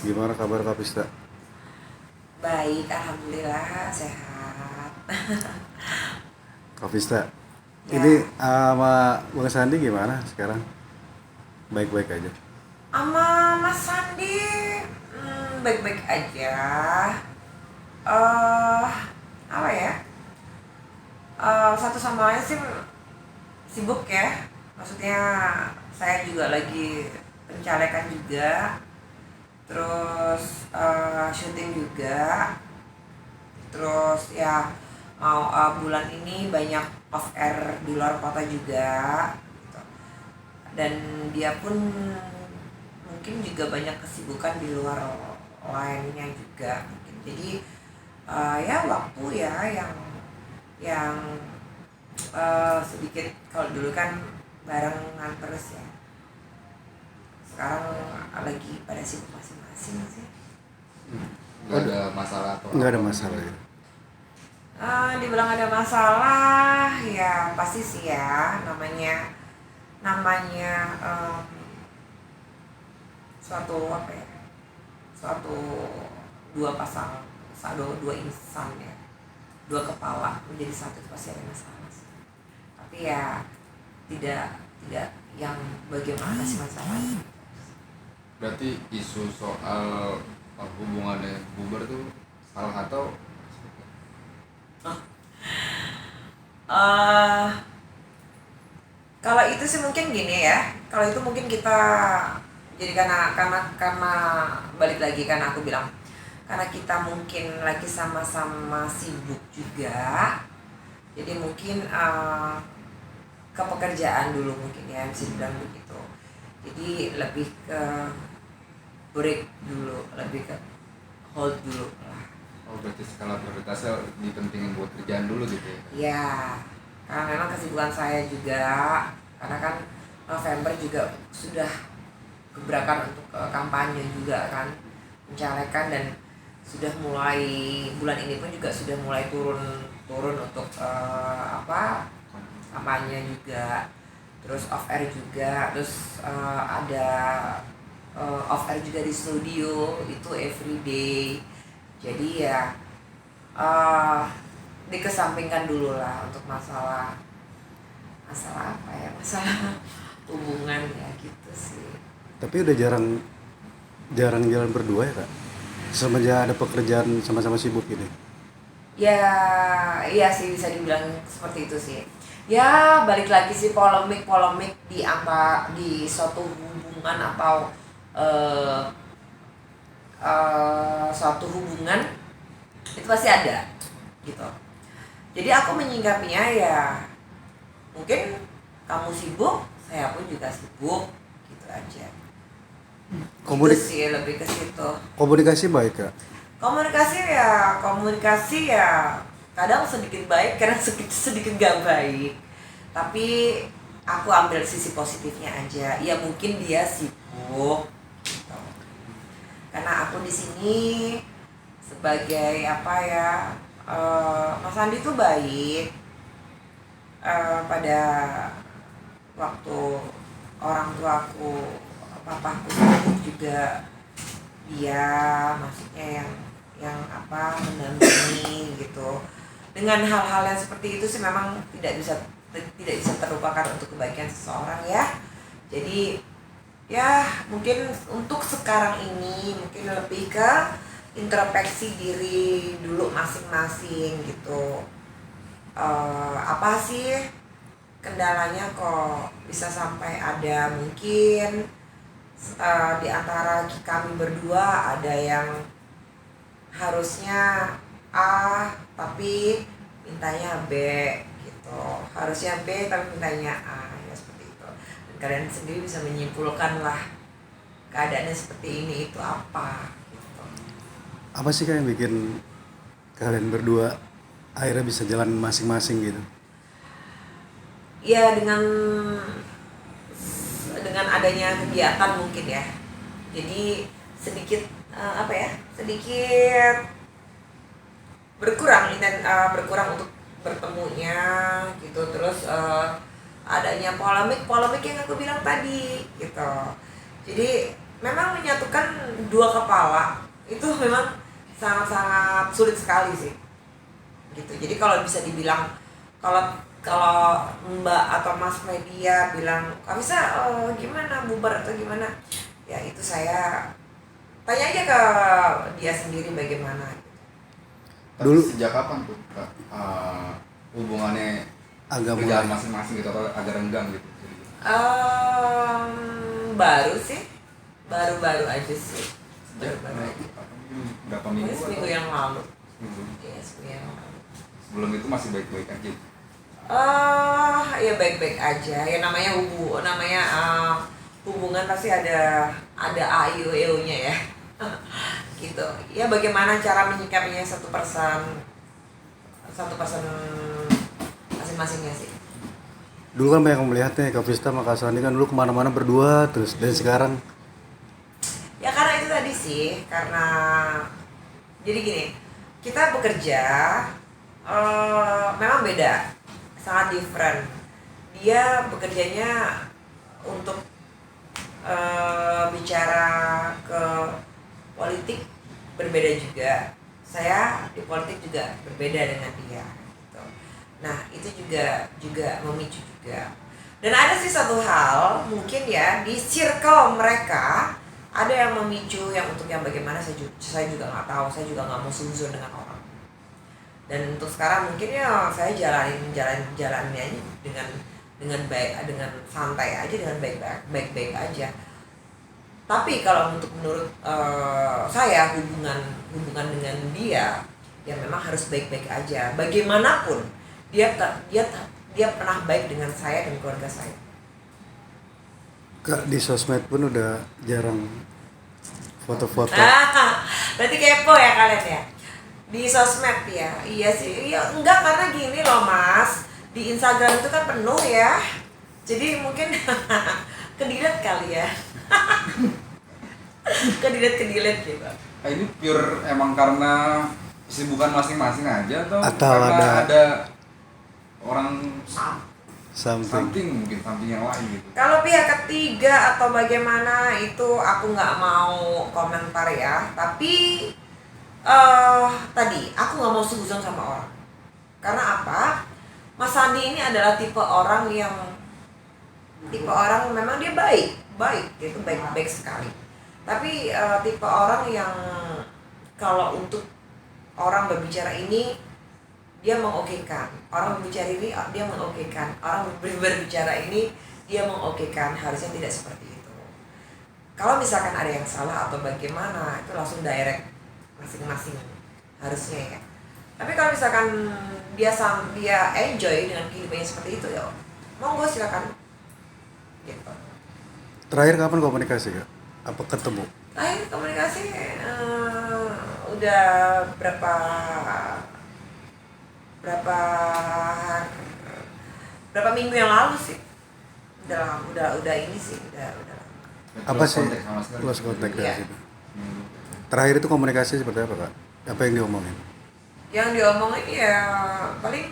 Gimana kabar Kak Pista? Baik, alhamdulillah sehat. Kak Pista, ini Ya, sama Bang Sandi gimana sekarang? Baik-baik aja. sama Mas Sandi baik-baik aja. eh Apa ya? Satu sama lain sih sibuk ya. Maksudnya saya juga lagi pencalekan juga, terus syuting juga, terus ya mau bulan ini banyak off air di luar kota juga gitu. Dan dia pun mungkin juga banyak kesibukan di luar lainnya juga mungkin. Jadi ya waktu ya yang sedikit, kalau dulu kan barengan terus ya, sekarang lagi pada sibuk masing-masing sih. Nggak ada masalah atau Nggak ada apa masalah gitu. ya. Dibilang ada masalah ya pasti sih ya, namanya suatu apa ya, suatu dua pasang, dua insan ya, dua kepala menjadi satu, itu pasti ada masalah sih. Tapi ya tidak tidak yang bagaimana sih masalahnya. Berarti isu soal hubungannya bubar tuh salah atau eh Kalau itu sih mungkin gini ya, kalau itu mungkin kita jadi karena balik lagi, karena aku bilang karena kita mungkin lagi sama-sama sibuk juga, jadi mungkin ke pekerjaan dulu mungkin ya, bisa dibilang begitu. Jadi lebih ke break dulu, lebih ke hold dulu lah. oh berarti skala prioritasnya dipentingin buat kerjaan dulu gitu ya? Ya, karena memang kesibukan saya juga, karena kan November juga sudah gebrakan untuk kampanye juga kan, mencalekan, dan sudah mulai bulan ini pun juga sudah mulai turun turun untuk kampanye juga, terus off air juga, terus ada off air juga di studio itu everyday. Jadi ya eh dikesampingkan dulu lah untuk masalah masalah apa ya, masalah hubungan ya gitu sih. Tapi udah jarang jarang jalan berdua ya Kak? Semenjak ada pekerjaan sama-sama sibuk ini. Ya, iya sih, bisa dibilang seperti itu sih. Ya, balik lagi sih, polemik di suatu hubungan atau eh suatu hubungan itu pasti ada gitu. Jadi aku menyingkapinya ya mungkin kamu sibuk, saya pun juga sibuk, gitu aja. Itu Komunik sih lebih ke situ. komunikasi baik Kak. Komunikasi ya kadang sedikit baik, kadang sedikit sedikit gak baik, tapi aku ambil sisi positifnya aja. Ya mungkin dia sibuk gitu. Karena aku di sini sebagai apa ya, Mas Andi tuh baik. Pada waktu orang tuaku, papaku sakit juga, dia maksudnya yang apa, mendampingi gitu. Dengan hal-hal yang seperti itu sih memang tidak bisa terlupakan untuk kebaikan seseorang ya. Jadi ya mungkin untuk sekarang ini mungkin lebih ke introspeksi diri dulu masing-masing gitu. Apa sih kendalanya kok bisa sampai ada, mungkin di antara kami berdua ada yang harusnya A tapi mintanya B gitu, harusnya B tapi mintanya A, ya seperti itu. Dan kalian sendiri bisa menyimpulkan lah keadaannya seperti ini itu apa gitu. Apa sih Kak yang bikin kalian berdua akhirnya bisa jalan masing-masing gitu? Ya dengan adanya kegiatan mungkin ya, jadi sedikit apa ya, sedikit berkurang untuk bertemunya gitu. Terus adanya polemik yang aku bilang tadi gitu. Jadi memang menyatukan dua kepala itu memang sangat-sangat sulit sekali sih gitu. Jadi kalau bisa dibilang, kalau kalau Mbak atau Mas media bilang Kak bisa gimana bubar atau gimana, ya itu saya tanya aja ke dia sendiri bagaimana. Tapi Dulu sejak kapan tuh Kak, hubungannya agak kerjaan mulai masing-masing gitu atau agak renggang gitu? Baru sih, baru aja sih, Sejak baru aja. berapa Mungkin minggu? seminggu atau yang lalu. seminggu? Iya, seminggu yang lalu. Sebelum itu masih baik-baik aja. Ya baik-baik aja. Ya namanya hubungan pasti ada AIU-nya ya. Gitu. Ya bagaimana cara menyikapinya satu person masing-masingnya sih. dulu kan banyak yang melihatnya Kak Vista sama Kak Sandi kan dulu kemana-mana berdua terus, dan sekarang Ya karena itu tadi sih, karena jadi gini, kita bekerja memang beda, sangat different. Dia bekerjanya untuk bicara ke politik, berbeda juga. Saya di politik juga berbeda dengan dia. Gitu. Nah itu juga memicu juga. Dan ada sih satu hal mungkin ya di circle mereka ada yang memicu yang untuk yang bagaimana saya juga nggak tahu, saya juga nggak mau suzon dengan orang. Dan untuk sekarang mungkin ya saya jalannya aja dengan baik, dengan santai aja, dengan baik aja. Tapi kalau menurut saya hubungan dengan dia ya memang harus baik-baik aja. Bagaimanapun dia pernah baik dengan saya dan keluarga saya. Kak di sosmed pun udah jarang foto-foto. Berarti kepo ya kalian ya di sosmed ya. Iya sih, iya enggak, karena gini loh Mas, di Instagram itu kan penuh ya, jadi mungkin kedilet kali ya. kedilet gitu. Nah, ini pure emang karena kesibukan masing-masing aja atau Atau karena ada orang something yang lain gitu? Kalau pihak ketiga atau bagaimana itu aku nggak mau komentar ya. Tapi tadi aku nggak mau suzon sama orang. Karena apa? Mas Sandi ini adalah tipe orang memang dia baik, dia itu baik sekali. Tapi tipe orang yang kalau untuk orang berbicara ini dia mengokekan, orang berbicara ini dia mengokekan, orang berbicara ini dia mengokekan. Harusnya tidak seperti itu. Kalau misalkan ada yang salah atau bagaimana, itu langsung direct masing-masing harusnya ya. Tapi kalau misalkan dia enjoy dengan kehidupannya seperti itu, ya monggo silakan gitu. Terakhir kapan komunikasi Kak? Apa ketemu? Terakhir komunikasi udah berapa minggu yang lalu sih. Udah ini sih, udah Apa sih Kontak close contact dari Iya. situ? Terakhir itu komunikasi seperti apa Kak? Apa yang diomongin? yang diomongin ya paling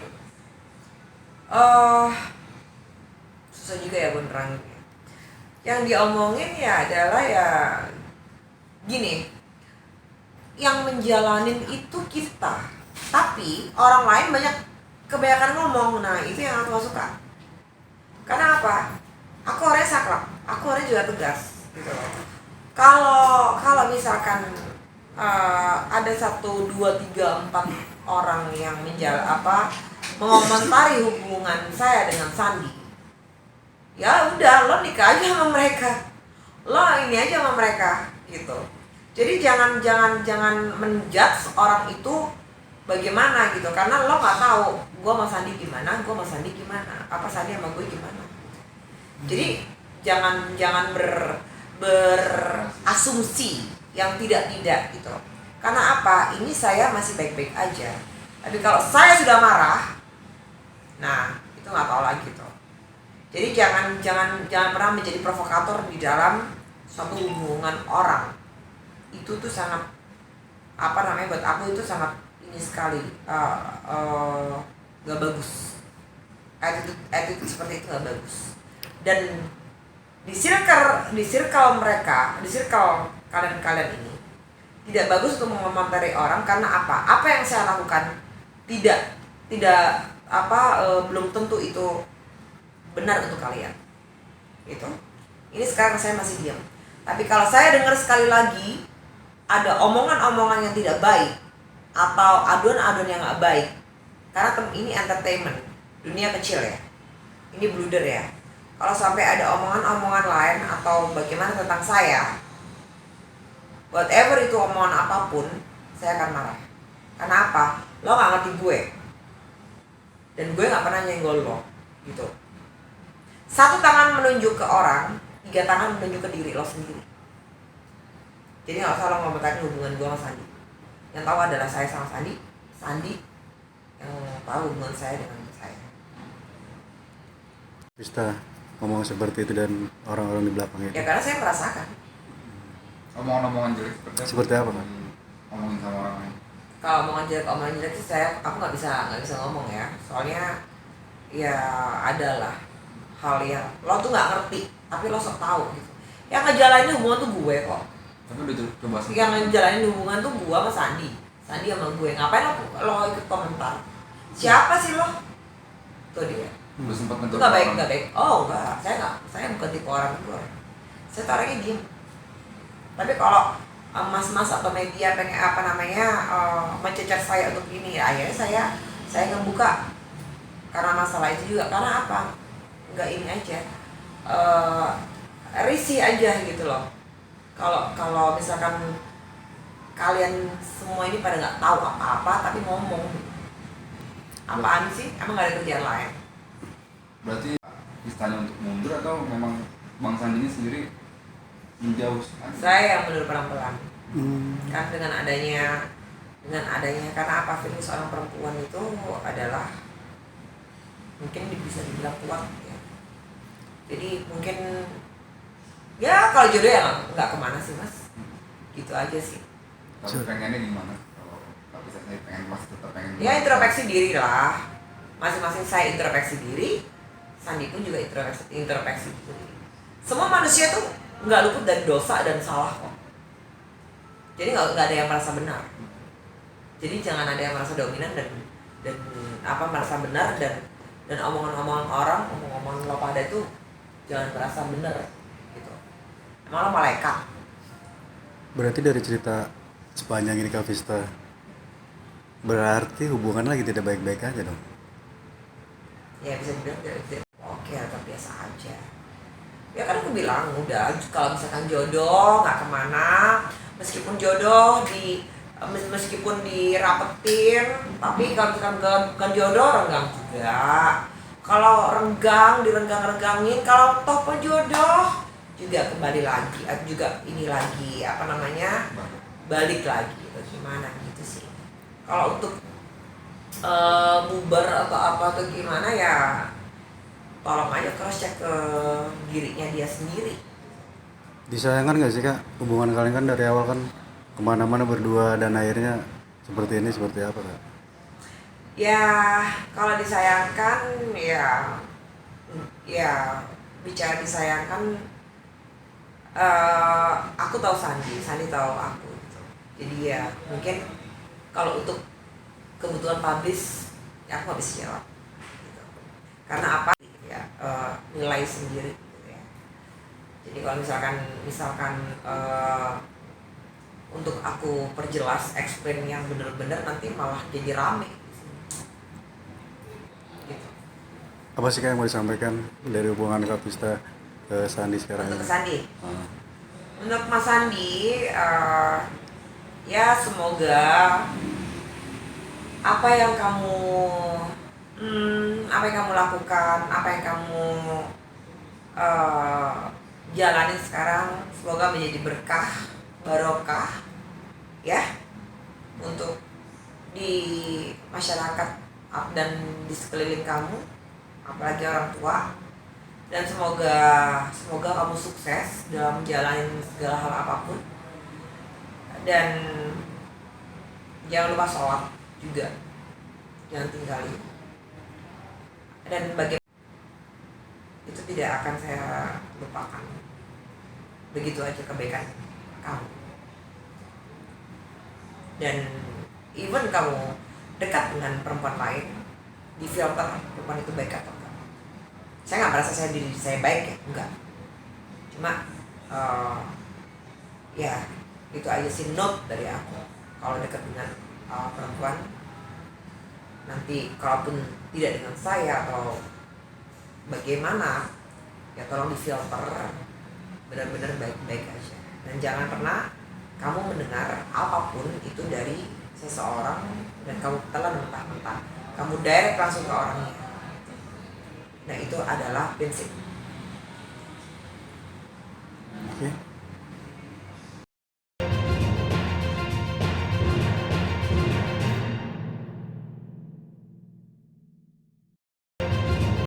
susah juga ya gue nerangin. Yang diomongin ya adalah ya gini, yang menjalanin itu kita, tapi orang lain kebanyakan ngomong. Nah itu yang aku gak suka. Karena apa? Aku orangnya saklek, aku orangnya juga tegas gitu loh. Kalau misalkan ada 1, 2, 3, 4 orang yang mengomentari hubungan saya dengan Sandi, ya udah lo nikah aja sama mereka, lo ini aja sama mereka gitu. Jadi jangan menjudge orang itu bagaimana gitu, karena lo nggak tahu gue sama Sandi gimana, apa Sandi sama gue gimana. Jadi jangan berasumsi yang tidak gitu. Karena apa? Ini saya masih baik-baik aja. Tapi kalau saya sudah marah, nah itu nggak tahu lagi tuh. Jadi jangan pernah menjadi provokator di dalam suatu hubungan orang. Itu tuh sangat buat aku itu sangat ini sekali nggak bagus. Attitude seperti itu nggak bagus. Dan di circle mereka, di circle kalian ini tidak bagus untuk mengomentari orang. Karena apa yang saya lakukan tidak belum tentu itu benar untuk kalian. Itu ini sekarang saya masih diam, tapi kalau saya dengar sekali lagi ada omongan-omongan yang tidak baik atau aduan-aduan yang nggak baik, karena ini entertainment, dunia kecil ya, ini bluder ya. Kalau sampai ada omongan-omongan lain atau bagaimana tentang saya, whatever itu omongan apapun, saya akan marah. Karena apa? Lo nggak ngerti gue, dan gue nggak pernah nyenggol lo, gitu. Satu tangan menunjuk ke orang, 3 tangan menunjuk ke diri lo sendiri. Jadi nggak usah lo ngomentarin hubungan gue sama Sandi. Yang tahu adalah saya sama Sandi. Sandi yang tahu hubungan saya dengan saya. Vista ngomong seperti itu dan orang-orang di belakang itu. Ya karena saya merasakan. Omongan-omongan jelek Seperti apa, Pak? Ngomongin sama orang lain. Kalau omongan jelek sih aku nggak bisa ngomong ya. Soalnya ya adalah hal yang lo tuh nggak ngerti, tapi lo sok tahu gitu. Yang ngejalanin hubungan tuh gue kok. Tapi udah coba Yang ngejalanin hubungan tuh gue sama Sandi sama gue. Ngapain lo ikut komentar? Siapa sih lo? Tuh dia. udah sempat Itu nggak baik. Oh enggak, saya bukan tipe orang itu. Saya tuh orangnya diem. Tapi kalau mas-mas atau media pengen mencecar saya untuk ini, ya akhirnya saya ngebuka karena masalah itu juga. Karena apa? Nggak ini aja, risih aja gitu loh. Kalau misalkan kalian semua ini pada nggak tahu apa-apa tapi ngomong, apaan sih? Emang nggak ada kerjaan lain? Berarti istilahnya untuk mundur atau memang Bang Sandi ini sendiri menjauh sekali? Saya yang mundur pelan-pelan. Kan dengan adanya karena apa, virus seorang perempuan itu adalah mungkin bisa dibilang kuat ya. Jadi mungkin ya kalau jodoh ya nggak kemana sih mas, gitu aja sih. Tapi pengennya gimana? Kalau bisa saya pengen masih tetap pengen. Ya introspeksi diri lah, masing-masing saya introspeksi diri, Sandi pun juga introspeksi diri. Semua manusia tuh nggak luput dari dosa dan salah kok. Jadi nggak ada yang merasa benar. Jadi jangan ada yang merasa dominan dan merasa benar dan omongan-omongan orang, omongan lo pada itu jangan merasa benar gitu. Emang lo malaikat. Berarti dari cerita sepanjang ini Kak Vista, berarti hubungan lagi tidak baik-baik aja dong? Ya bisa dibilang oke atau biasa aja. Ya kan aku bilang udah, kalau misalkan jodoh nggak kemana, meskipun jodoh meskipun dirapetin, tapi kalau misalkan bukan jodoh renggang juga. Kalau renggang direnggang-renggangin, kalau toh jodoh juga kembali lagi, juga ini lagi balik lagi atau gimana gitu sih. Kalau untuk bubar atau apa atau gimana ya tolong aja cross check ke dirinya dia sendiri. Disayangkan nggak sih Kak, hubungan kalian kan dari awal kan kemana-mana berdua dan akhirnya seperti ini, seperti apa Kak? Ya kalau disayangkan ya bicara disayangkan, aku tahu Sandi tahu aku gitu. Jadi ya mungkin kalau untuk kebutuhan publish ya aku nggak bisa jawab gitu. Karena apa ya, nilai sendiri gitu ya. Jadi kalau misalkan untuk aku perjelas explain yang benar-benar nanti malah jadi rame gitu. Apa sih Kak yang mau disampaikan dari hubungan Kak Vista ke Sandi sekarang Untuk ini? ke Sandi, untuk Mas Sandi, ya semoga apa yang kamu lakukan, apa yang kamu jalanin sekarang, semoga menjadi berkah, barokah ya untuk di masyarakat dan di sekeliling kamu, apalagi orang tua. Dan semoga kamu sukses dalam menjalani segala hal apapun. Dan jangan lupa sholat juga, jangan tinggalin. Dan bagaimana itu tidak akan saya lupakan. Begitu aja kebaikan kamu. Dan even kamu dekat dengan perempuan lain, di filter perempuan itu baik atau enggak. Saya nggak merasa diri saya baik ya, enggak. Cuma ya itu aja sih note dari aku. Kalau dekat dengan perempuan, nanti kalaupun tidak dengan saya atau bagaimana, ya tolong difilter benar-benar baik-baik aja. Dan jangan pernah kamu mendengar apapun itu dari seseorang dan kamu telan mentah-mentah, kamu direct langsung ke orangnya. Nah itu adalah prinsip. Oke.